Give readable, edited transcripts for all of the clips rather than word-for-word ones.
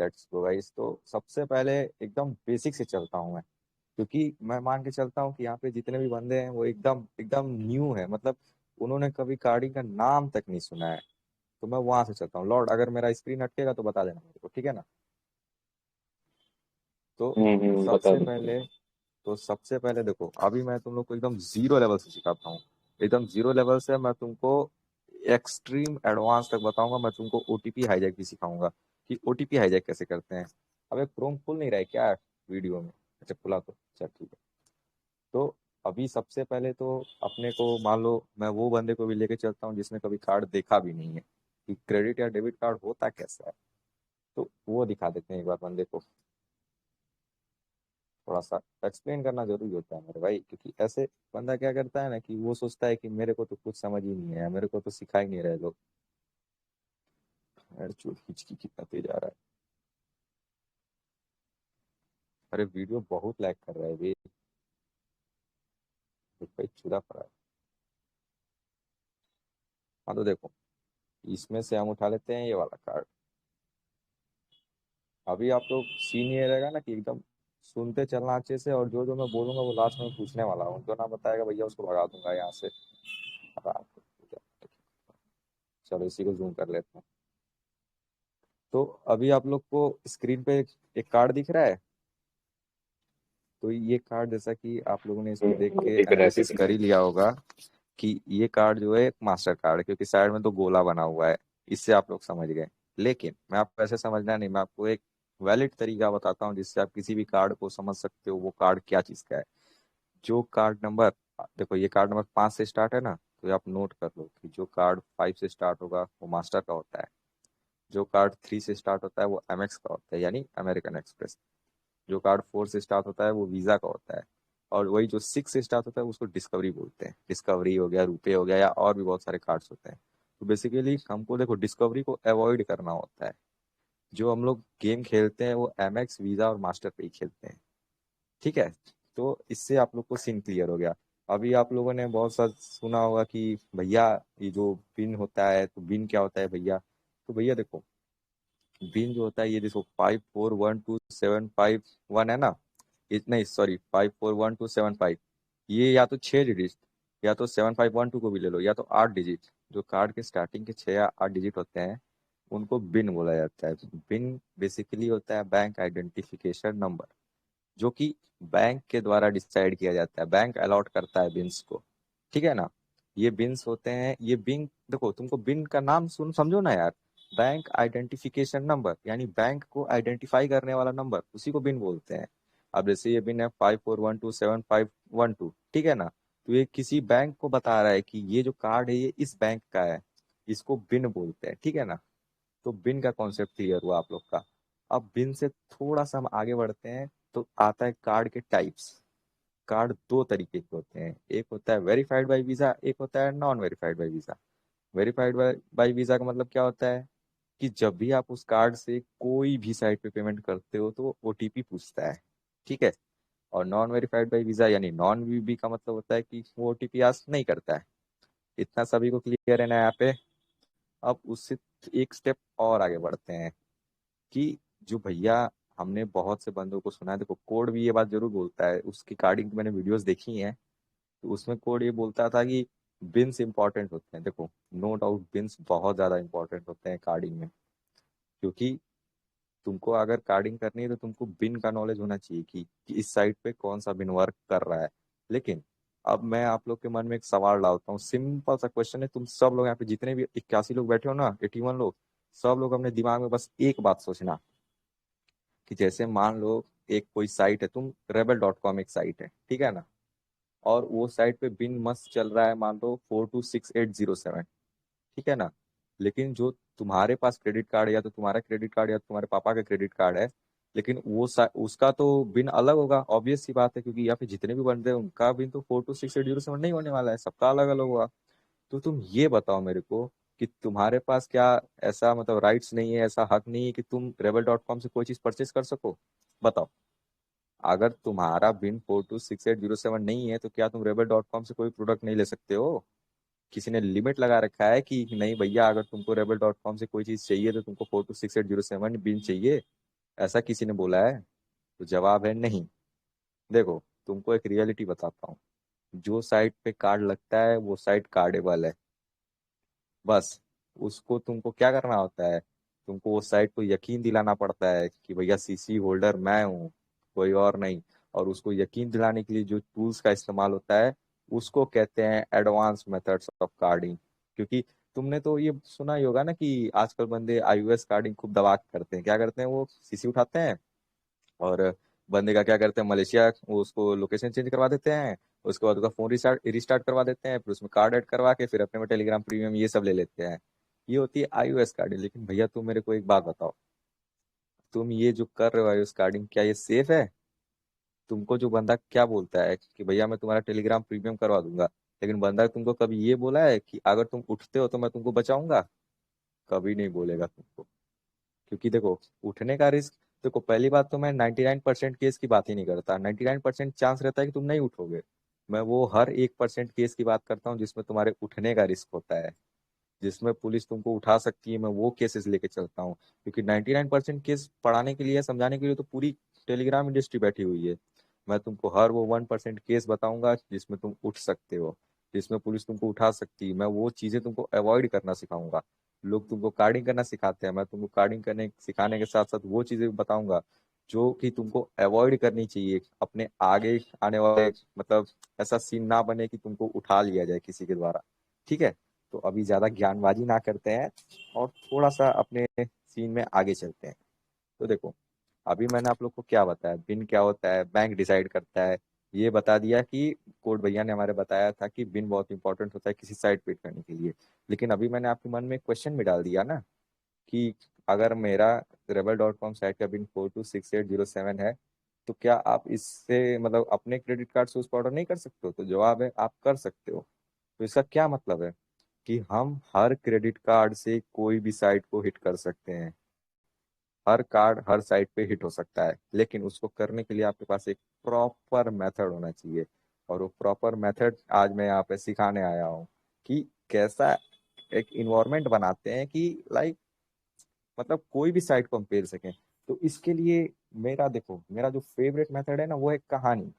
Let's go guys. तो सबसे पहले एकदम बेसिक से चलता हूँ मैं, क्योंकि मैं मान के चलता हूँ कि यहाँ पे जितने भी बंदे हैं वो एकदम एकदम न्यू है, मतलब उन्होंने कभी कार्डिंग का नाम तक नहीं सुना है। तो मैं वहां से चलता हूँ। लॉर्ड, अगर मेरा स्क्रीन अटकेगा तो बता देना मेरे को, ठीक है ना? तो बता सबसे दो। पहले तो सबसे पहले देखो, अभी मैं तुम लोग को एकदम जीरो लेवल से सिखाता हूँ। एकदम जीरो लेवल से मैं तुमको एक्सट्रीम एडवांस तक बताऊंगा। मैं तुमको ओटीपी हाईजैक भी सिखाऊंगा कि ओटीपी हाईजैक कैसे करते हैं। अब एक क्रोम खुल नहीं रहा है क्या वीडियो में? अच्छा खुला, तो चल ठीक है। तो अभी सबसे पहले तो अपने को मान लो मैं वो बंदे को भी लेके चलता हूँ जिसने कभी कार्ड देखा भी नहीं है कि क्रेडिट या डेबिट कार्ड होता कैसा है। तो वो दिखा देते हैं एक बार बंदे को। थोड़ा सा एक्सप्लेन करना जरूरी होता है मेरे भाई, क्योंकि ऐसे बंदा क्या करता है ना कि वो सोचता है कि मेरे को तो कुछ समझ ही नहीं है, मेरे को तो सिखा ही नहीं रहे लोग। यार चूत हिचकी कितना तेज आ रहा है। अरे वीडियो बहुत लैग कर रहा है भाई। भाई चूरा पड़ा है। हाँ तो देखो, इसमें से हम उठा लेते हैं ये वाला कार्ड। अभी आप लोग सीन ये रहेगा ना कि एकदम सुनते चलना अच्छे से, और जो जो मैं बोलूंगा वो लास्ट में पूछने वाला हूँ। जो ना बताएगा भैया उसको भगा दूंगा यहाँ से। आराम से। चलो इसी को जूम कर लेते हैं। तो अभी आप लोग को स्क्रीन पे एक कार्ड दिख रहा है। तो ये कार्ड, जैसा कि आप लोगों ने इसको देख के दिख रहा है, एनालिसिस दिख रहा कर है। ही लिया होगा कि ये कार्ड जो है एक मास्टर कार्ड है, क्योंकि साइड में तो गोला बना हुआ है। इससे आप लोग समझ गए। लेकिन मैं आपको ऐसे समझना नहीं, मैं आपको एक वैलिड तरीका बताता हूँ जिससे आप किसी भी कार्ड को समझ सकते हो वो कार्ड क्या चीज का है। जो कार्ड नंबर, देखो ये कार्ड नंबर 5 से स्टार्ट है ना, तो ये आप नोट कर लो कि जो कार्ड 5 से स्टार्ट होगा वो मास्टर का होता है। जो कार्ड 3 से स्टार्ट होता है वो एमएक्स का होता है, यानी अमेरिकन एक्सप्रेस। जो कार्ड 4 से स्टार्ट होता है वो वीजा का होता है। और वही जो 6 से स्टार्ट होता है उसको डिस्कवरी बोलते हैं। डिस्कवरी हो गया, रुपए हो गया, या और भी बहुत सारे कार्ड्स होते हैं। तो बेसिकली हमको देखो डिस्कवरी को अवॉइड करना होता है। जो हम लोग गेम खेलते हैं वो एमएक्स, वीजा और मास्टर पे ही खेलते हैं। ठीक है। तो इससे आप लोग को सीन क्लियर हो गया। अभी आप लोगों ने बहुत सा सुना होगा कि भैया ये जो बिन होता है, तो बिन क्या होता है भैया? तो भैया देखो, बिन जो होता है ये देखो 5412751 है ना। नहीं सॉरी, 5412751। ये या तो 6 डिजिट, या तो 7512 को भी ले लो, या तो 8 डिजिट। जो कार्ड के स्टार्टिंग के 6 या 8 डिजिट होते हैं उनको बिन बोला जाता है। बिन बेसिकली होता है बैंक आइडेंटिफिकेशन नंबर, जो कि बैंक के द्वारा डिसाइड किया जाता है। बैंक अलॉट करता है बिन्स को। ठीक है ना? ये बिन्स होते हैं, ये बिन देखो, तुमको बिन का नाम सुन समझो ना यार। बैंक आइडेंटिफिकेशन नंबर यानी बैंक को आइडेंटिफाई करने वाला नंबर, उसी को बिन बोलते हैं। अब जैसे ये बिन है 5412751, ठीक है ना? तो ये किसी बैंक को बता रहा है कि ये जो कार्ड है ये इस बैंक का है। इसको बिन बोलते हैं, ठीक है ना? तो बिन का कॉन्सेप्ट क्लियर हुआ आप लोग का। अब बिन से थोड़ा सा हम आगे बढ़ते हैं, तो आता है कार्ड के टाइप्स। कार्ड दो तरीके के होते हैं, एक होता है वेरीफाइड बाय वीजा, एक होता है non verified bye visa. Verified bye visa का मतलब क्या होता है कि जब भी आप उस कार्ड से कोई भी साइट पे पेमेंट करते हो तो ओटीपी पूछता है। ठीक है। और नॉन वेरीफाइड बाय वीजा यानी नॉन वीबी का मतलब होता है कि वो ओटीपी आस्क नहीं करता है। इतना सभी को क्लियर है ना यहाँ पे? अब उससे एक स्टेप और आगे बढ़ते हैं कि जो भैया, हमने बहुत से बंदों को सुना है, देखो कोड भी ये बात जरूर बोलता है, उसकी कार्डिंग की मैंने वीडियोस देखी हैं। तो उसमें कोड ये बोलता था कि बिन्स इंपॉर्टेंट होते हैं। देखो, नो डाउट बिन्स बहुत ज्यादा इंपॉर्टेंट होते हैं कार्डिंग में, क्योंकि तुमको अगर कार्डिंग करनी है तो तुमको बिन का नॉलेज होना चाहिए कि इस साइट पे कौन सा बिन वर्क कर रहा है। लेकिन अब मैं आप लोग के मन में एक सवाल डालता हूँ, सिंपल सा क्वेश्चन है। तुम सब लोग यहाँ पे जितने भी 81 लोग बैठे हो ना, 81 लोग, सब लोग अपने दिमाग में बस एक बात सोचना कि जैसे मान लो एक कोई साइट है, तुम rebel.com एक साइट है, ठीक है ना? और वो साइट पे बिन मस्त चल रहा है मान लो 426807, ठीक है ना? लेकिन जो तुम्हारे पास क्रेडिट कार्ड, या तो तुम्हारा क्रेडिट कार्ड या तुम्हारे पापा का क्रेडिट कार्ड है, लेकिन उसका तो बिन अलग होगा, ऑब्वियस सी बात है, क्योंकि यहाँ पे जितने भी बंदे हैं उनका बिन तो 426807 नहीं होने वाला है, सबका अलग अलग होगा। तो तुम ये बताओ मेरे को कि तुम्हारे पास क्या ऐसा मतलब राइट्स नहीं है, ऐसा हक नहीं है कि तुम rebel.com से कोई चीज परचेज कर सको? बताओ। अगर तुम्हारा बिन 426807 नहीं है तो क्या तुम rebel.com से कोई प्रोडक्ट नहीं ले सकते हो? किसी ने लिमिट लगा रखा है कि नहीं भैया, अगर तुमको rebel.com से कोई चीज चाहिए तो तुमको 426807 बिन चाहिए? ऐसा किसी ने बोला है? तो जवाब है नहीं। देखो, तुमको एक रियलिटी बताता हूँ। जो साइट पे कार्ड लगता है वो साइट कार्डेबल है। बस उसको तुमको क्या करना होता है, तुमको वो साइट को यकीन दिलाना पड़ता है कि भैया सीसी होल्डर मैं हूँ, कोई और नहीं। और उसको यकीन दिलाने के लिए जो टूल्स का इस्तेमाल होता है उसको कहते हैं एडवांस मेथड्स ऑफ कार्डिंग। क्योंकि तुमने तो ये सुना ही होगा ना कि आजकल बंदे आईओएस कार्डिंग खूब दबा के करते हैं। क्या करते हैं, वो सीसी उठाते हैं और बंदे का क्या करते हैं, मलेशिया वो उसको लोकेशन चेंज करवा देते हैं। उसके बाद उसका फोन रिस्टार्ट रिस्टार्ट करवा देते हैं, फिर उसमें कार्ड ऐड करवा के फिर अपने में टेलीग्राम प्रीमियम ये सब ले लेते हैं। ये होती है आईओएस कार्डिंग। लेकिन भैया तुम मेरे को एक बात बताओ, तुम ये जो कर रहे हो आईओएस कार्डिंग, क्या ये सेफ है? तुमको जो बंदा क्या बोलता है कि भैया मैं तुम्हारा टेलीग्राम प्रीमियम करवा दूंगा, लेकिन बंदा तुमको कभी ये बोला है कि अगर तुम उठते हो तो मैं तुमको बचाऊंगा? कभी नहीं बोलेगा तुमको। क्योंकि देखो, उठने का रिस्क, देखो पहली बात तो मैं 99% केस की बात ही नहीं करता। 99% चांस रहता है कि तुम नहीं उठोगे। मैं वो हर 1% केस की बात करता हूँ जिसमें तुम्हारे उठने का रिस्क होता है, जिसमें पुलिस तुमको उठा सकती है। मैं वो केसेस लेके चलता हूँ, क्योंकि 99% केस पढ़ाने के लिए, समझाने के लिए तो पूरी टेलीग्राम इंडस्ट्री बैठी हुई है। मैं तुमको हर वो 1% केस बताऊंगा जिसमें तुम उठ सकते हो, जिसमें पुलिस तुमको उठा सकती है। मैं वो चीजें तुमको अवॉइड करना सिखाऊंगा। लोग तुमको कार्डिंग करना सिखाते हैं, मैं तुमको कार्डिंग करने सिखाने के साथ साथ वो चीजें भी बताऊंगा जो कि तुमको अवॉइड करनी चाहिए अपने आगे आने वाले, मतलब ऐसा सीन ना बने कि तुमको उठा लिया जाए किसी के द्वारा। ठीक है? तो अभी ज्यादा ज्ञानबाजी ना करते हैं और थोड़ा सा अपने सीन में आगे चलते हैं। तो देखो, अभी मैंने आप लोग को क्या बताया, बिन क्या होता है, बैंक डिसाइड करता है, ये बता दिया कि कोड भैया ने हमारे बताया था कि बिन बहुत इंपॉर्टेंट होता है किसी साइट पे करने के लिए। लेकिन अभी मैंने आपके मन में एक क्वेश्चन भी डाल दिया ना कि अगर मेरा rebel.com साइट का बिन 426807 है, तो क्या आप इससे मतलब अपने क्रेडिट कार्ड से उसको ऑर्डर नहीं कर सकते हो? तो जवाब है आप कर सकते हो। तो इसका क्या मतलब है कि हम हर क्रेडिट कार्ड से कोई भी साइट को हिट कर सकते हैं। हर कार्ड हर साइट पे हिट हो सकता है, लेकिन उसको करने के लिए आपके पास एक प्रॉपर मेथड होना चाहिए। और वो प्रॉपर मेथड आज मैं यहाँ पे सिखाने आया हूँ कि कैसा एक इन्वायरमेंट बनाते हैं कि लाइक, मतलब कोई भी साइट को हम पेल सकें। तो इसके लिए मेरा देखो, मेरा जो फेवरेट मेथड है ना वो है कहानी।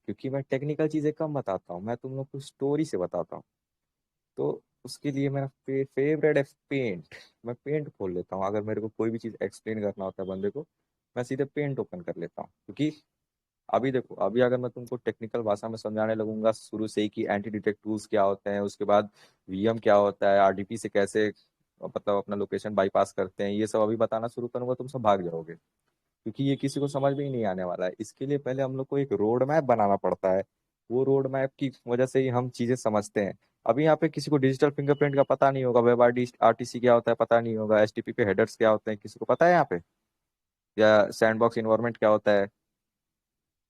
क्योंकि मैं टेक्निकल चीजें कम बताता हूँ, मैं तुम लोग को स्टोरी से बताता हूँ। तो उसके लिए मेरा फेवरेट है पेंट। मैं पेंट खोल लेता हूँ, अगर मेरे को कोई भी चीज़ एक्सप्लेन करना होता है बंदे को, मैं सीधे पेंट ओपन कर लेता हूँ। क्योंकि अभी देखो, अभी अगर मैं तुमको टेक्निकल भाषा में समझाने लगूंगा शुरू से ही कि एंटी डिटेक्ट टूल्स क्या होते हैं, उसके बाद वीएम क्या होता है, आरडीपी से कैसे मतलब अपना लोकेशन बाईपास करते हैं, ये सब अभी बताना शुरू करूंगा तुम सब भाग जाओगे। क्योंकि ये किसी को समझ में ही नहीं आने वाला है। इसके लिए पहले हम लोग को एक रोड मैप बनाना पड़ता है। वो रोड मैप की वजह से ही हम चीजें समझते हैं। अभी यहाँ पे किसी को डिजिटल फिंगरप्रिंट का पता नहीं होगा, वेब आईडी आरटीसी क्या होता है पता नहीं होगा, एचटीटीपी पे हेडर्स क्या होते हैं किसी को पता है यहाँ पे, या सैंडबॉक्स इन्वायरमेंट क्या होता है,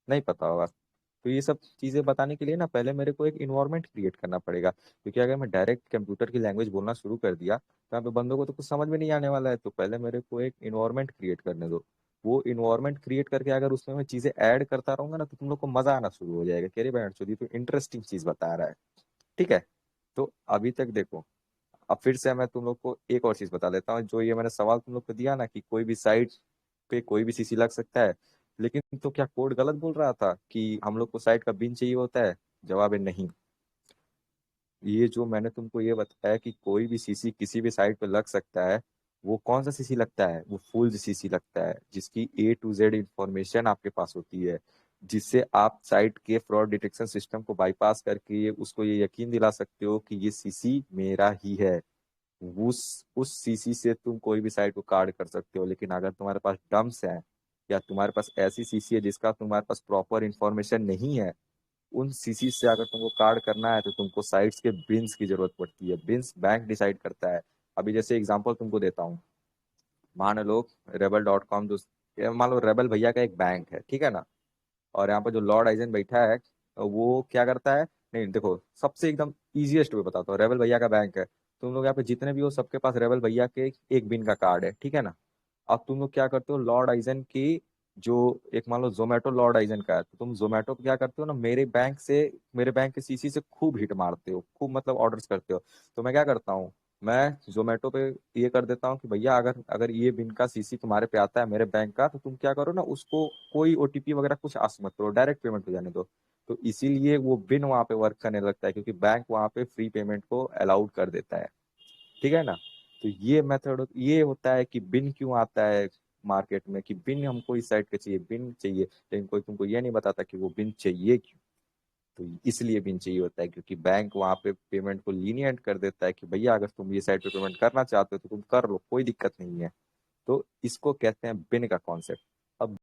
नहीं पता होगा। तो ये सब चीजें बताने के लिए ना पहले मेरे को एक इन्वायरमेंट क्रिएट करना पड़ेगा। क्योंकि अगर मैं डायरेक्ट कंप्यूटर की लैंग्वेज बोलना शुरू कर दिया तो यहाँ पे बंदों को तो कुछ समझ में नहीं आने वाला है। तो पहले मेरे को एक इन्वायरमेंट क्रिएट करने दो। वो इन्वायरमेंट क्रिएट करके अगर उसमें मैं चीजें ऐड करता रहूंगा ना तो तुम लोग को मजा आना शुरू हो जाएगा कि अरे बैंड चोदी तो इंटरेस्टिंग चीज बता रहा है। ठीक है? तो अभी तक देखो, अब फिर से मैं तुम लोग को एक और चीज बता देता हूँ। जो ये मैंने सवाल तुम लोग को दिया ना कि कोई भी साइट पे कोई भी सीसी लग सकता है, लेकिन तो क्या कोड गलत बोल रहा था कि हम लोग को साइट का बिन चाहिए होता है? जवाब है नहीं। ये जो मैंने तुमको ये बताया कि कोई भी सीसी किसी भी साइट पे लग सकता है, वो कौन सा सीसी लगता है? वो फुल सीसी लगता है, जिसकी A to Z इंफॉर्मेशन आपके पास होती है, जिससे आप साइट के फ्रॉड डिटेक्शन सिस्टम को बाईपास करके उसको ये यकीन दिला सकते हो कि ये सीसी मेरा ही है। उस सीसी से तुम कोई भी साइट को कार्ड कर सकते हो। लेकिन अगर तुम्हारे पास डम्प्स है या तुम्हारे पास ऐसी सीसी है जिसका तुम्हारे पास प्रॉपर इंफॉर्मेशन नहीं है, उन सीसी से अगर तुमको कार्ड करना है तो तुमको साइट्स के बिन्स की जरूरत पड़ती है। बिन्स बैंक डिसाइड करता है। अभी जैसे एग्जांपल तुमको देता हूँ, मान लो rebel.com जो, ये मान लो रेबल भैया का एक बैंक है, ठीक है ना? और यहाँ पर जो लॉर्ड आइजन बैठा है वो क्या करता है, नहीं देखो सबसे एकदम इजीएस्ट वे बताता हूँ। रेबल भैया का बैंक है, तुम लोग यहाँ पे जितने भी हो सबके पास रेबल भैया के एक बिन का कार्ड है, ठीक है ना? अब तुम लोग क्या करते हो, लॉर्ड आइजन की जो, एक मान लो जोमेटो लॉर्ड आइजन का है, तो तुम जोमेटो पे क्या करते हो ना, मेरे बैंक के सीसी से खूब हिट मारते हो, खूब मतलब ऑर्डर्स करते हो। तो मैं क्या करता हूँ, मैं जोमेटो पे ये कर देता हूँ कि भैया अगर अगर ये बिन का सीसी तुम्हारे पे आता है मेरे बैंक का, तो तुम क्या करो ना, उसको कोई ओटीपी वगैरह कुछ आस मत करो, डायरेक्ट पेमेंट हो जाने दो। तो इसीलिए वो बिन वहां पे वर्क करने लगता है, क्योंकि बैंक वहां पे फ्री पेमेंट को अलाउड कर देता है। ठीक है ना। तो ये मेथड ये होता है कि बिन क्यों आता है मार्केट में, कि बिन हमको इस साइड का चाहिए, बिन चाहिए, लेकिन कोई तुमको ये नहीं बताता कि वो बिन चाहिए क्यों। तो इसलिए बिन चाहिए होता है क्योंकि बैंक वहां पे पेमेंट को लीनियंट कर देता है कि भैया अगर तुम ये साइड पे पेमेंट करना चाहते हो तो तुम कर लो, कोई दिक्कत नहीं है। तो इसको कहते हैं बिन का कॉन्सेप्ट। अब